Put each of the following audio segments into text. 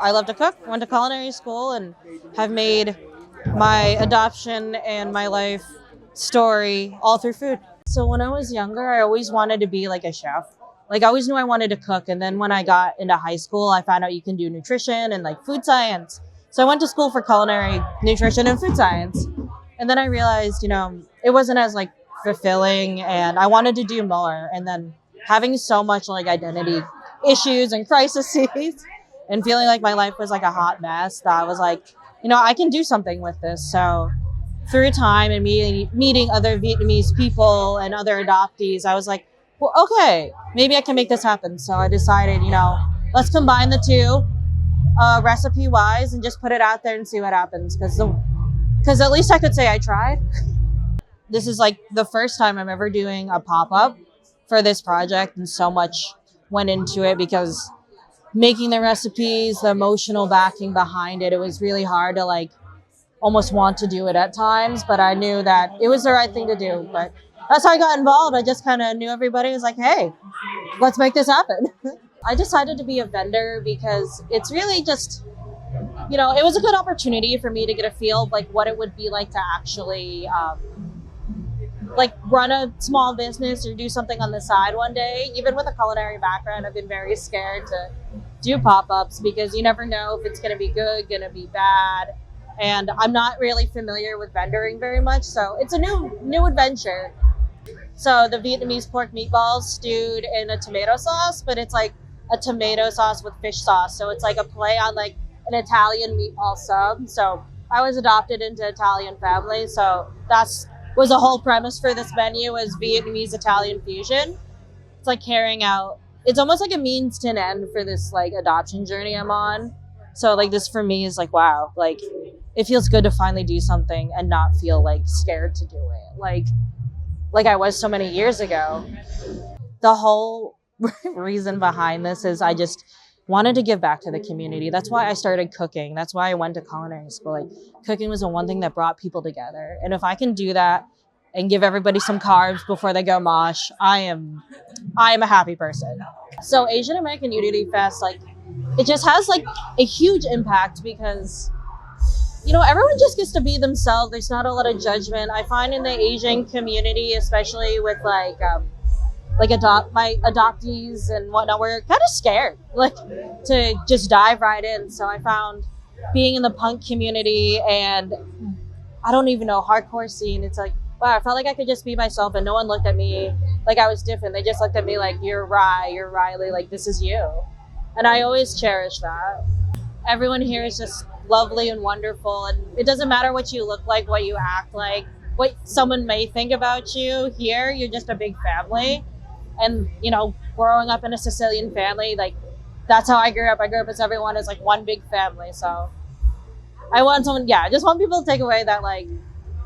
I love to cook, went to culinary school, and have made my adoption and my life story all through food. So when I was younger, I always wanted to be like a chef. Like I always knew I wanted to cook. And then when I got into high school, I found out you can do nutrition and like food science. So I went to school for culinary nutrition and food science. And then I realized, it wasn't as like fulfilling and I wanted to do more. And then having so much like identity issues and crises and feeling like my life was like a hot mess that I was like, I can do something with this. So through time and meeting other Vietnamese people and other adoptees, I was like, well, okay, maybe I can make this happen. So I decided, let's combine the two recipe wise and just put it out there and see what happens. Because at least I could say I tried. This is like the first time I'm ever doing a pop-up for this project, and so much went into it because making the recipes, the emotional backing behind it, it was really hard to like almost want to do it at times, but I knew that it was the right thing to do. But that's how I got involved. I just kind of knew everybody was like, hey, let's make this happen. I decided to be a vendor because it's really just, it was a good opportunity for me to get a feel of like what it would be like to actually like run a small business or do something on the side one day. Even with a culinary background, I've been very scared to do pop-ups because you never know if it's going to be good, going to be bad. And I'm not really familiar with vendoring very much. So it's a new adventure. So the Vietnamese pork meatballs stewed in a tomato sauce, but it's like a tomato sauce with fish sauce. So it's like a play on like an Italian meatball sub. So I was adopted into Italian family. So was the whole premise for this menu, was Vietnamese Italian fusion. It's like it's almost like a means to an end for this like adoption journey I'm on. So like this for me is like, wow, like it feels good to finally do something and not feel like scared to do it. Like I was so many years ago. The whole reason behind this is I just wanted to give back to the community. That's why I started cooking. That's why I went to culinary school. Like cooking was the one thing that brought people together. And if I can do that and give everybody some carbs before they go mosh, I am a happy person. So Asian American Unity Fest, like it just has like a huge impact because everyone just gets to be themselves. There's not a lot of judgment. I find in the Asian community, especially with my adoptees and whatnot, we're kind of scared like to just dive right in. So I found being in the punk community and I don't even know, hardcore scene, it's like, wow, I felt like I could just be myself and no one looked at me like I was different. They just looked at me like, you're Riley, like this is you. And I always cherish that. Everyone here is just lovely and wonderful, and it doesn't matter what you look like, what you act like, what someone may think about you. Here you're just a big family. And growing up in a Sicilian family, like that's how I grew up as everyone is like one big family. So I just want people to take away that like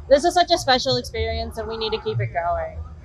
this is such a special experience and we need to keep it going.